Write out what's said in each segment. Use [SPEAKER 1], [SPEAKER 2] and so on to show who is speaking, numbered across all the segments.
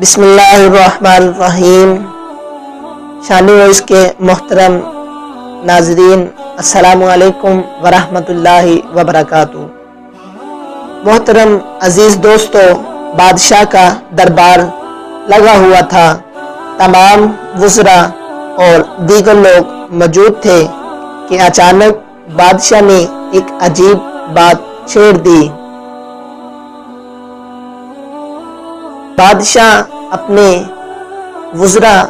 [SPEAKER 1] بسم اللہ الرحمن الرحیم۔ شانی وائس کے محترم ناظرین، السلام علیکم ورحمۃ اللہ وبرکاتہ۔ محترم عزیز دوستو، بادشاہ کا دربار لگا ہوا تھا، تمام وزراء اور دیگر لوگ موجود تھے کہ اچانک بادشاہ نے ایک عجیب بات چھیڑ دی۔ بادشاہ اپنے وزراء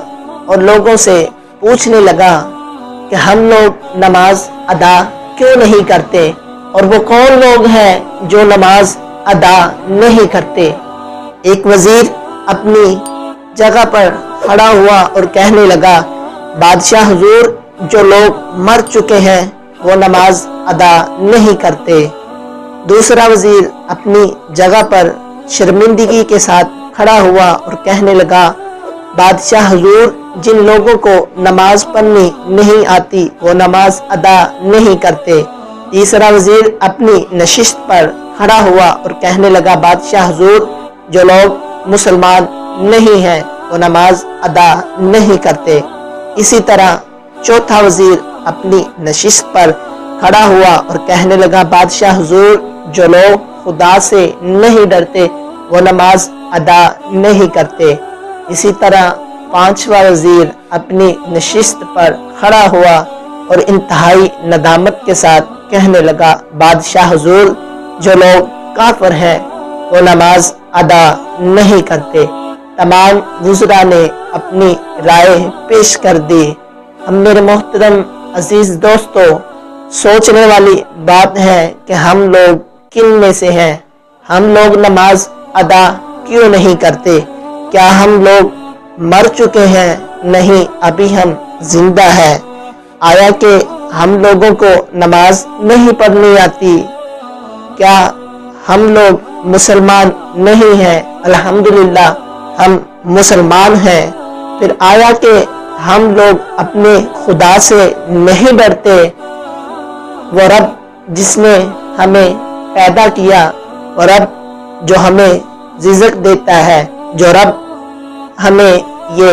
[SPEAKER 1] اور لوگوں سے پوچھنے لگا کہ ہم لوگ نماز ادا کیوں نہیں کرتے، اور وہ کون لوگ ہیں جو نماز ادا نہیں کرتے۔ ایک وزیر اپنی جگہ پر کھڑا ہوا اور کہنے لگا، بادشاہ حضور، جو لوگ مر چکے ہیں وہ نماز ادا نہیں کرتے۔ دوسرا وزیر اپنی جگہ پر شرمندگی کے ساتھ کھڑا ہوا اور کہنے لگا، بادشاہ حضور، جن لوگوں کو نماز پڑھنی نہیں آتی وہ نماز ادا نہیں کرتے۔ تیسرا وزیر اپنی نشست پر کھڑا ہوا اور کہنے لگا، بادشاہ حضور، جو لوگ مسلمان نہیں ہیں وہ نماز ادا نہیں کرتے۔ اسی طرح چوتھا وزیر اپنی نشست پر کھڑا ہوا اور کہنے لگا، بادشاہ حضور، جو لوگ خدا سے نہیں ڈرتے وہ نماز ادا نہیں کرتے۔ اسی طرح پانچواں وزیر اپنی نشست پر کھڑا ہوا اور انتہائی ندامت کے ساتھ کہنے لگا، بادشاہ حضور، جو لوگ کافر ہیں وہ نماز ادا نہیں کرتے۔ تمام وزراء نے اپنی رائے پیش کر دی۔ ہم میرے محترم عزیز دوستو، سوچنے والی بات ہے کہ ہم لوگ کن میں سے ہیں؟ ہم لوگ نماز ادا کیوں نہیں کرتے؟ کیا ہم لوگ مر چکے ہیں؟ نہیں، ابھی ہم زندہ ہیں۔ آیا کہ ہم لوگوں کو نماز نہیں پڑھنی آتی؟ کیا ہم لوگ مسلمان نہیں ہیں؟ الحمدللہ ہم مسلمان ہیں۔ پھر آیا کہ ہم لوگ اپنے خدا سے نہیں ڈرتے؟ وہ رب جس نے ہمیں پیدا کیا، وہ رب جو ہمیں رزق دیتا ہے، جو رب ہمیں یہ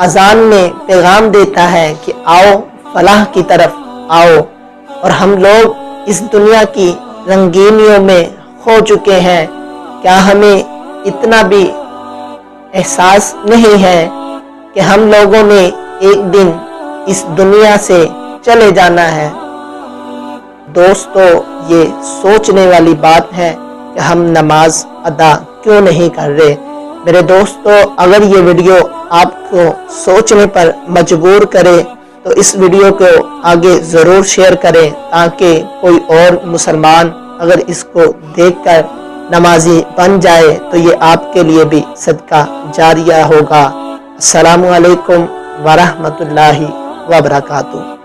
[SPEAKER 1] اذان میں پیغام دیتا ہے کہ آؤ فلاح کی طرف آؤ، اور ہم لوگ اس دنیا کی رنگینیوں میں کھو چکے ہیں، کیا ہمیں اتنا بھی احساس نہیں ہے کہ ہم لوگوں نے ایک دن اس دنیا سے چلے جانا ہے؟ دوستو، یہ سوچنے والی بات ہے کہ ہم نماز ادا کیوں نہیں کر رہے۔ میرے دوستو، اگر یہ ویڈیو آپ کو سوچنے پر مجبور کرے تو اس ویڈیو کو آگے ضرور شیئر کریں، تاکہ کوئی اور مسلمان اگر اس کو دیکھ کر نمازی بن جائے تو یہ آپ کے لیے بھی صدقہ جاریہ ہوگا۔ السلام علیکم ورحمۃ اللہ وبرکاتہ۔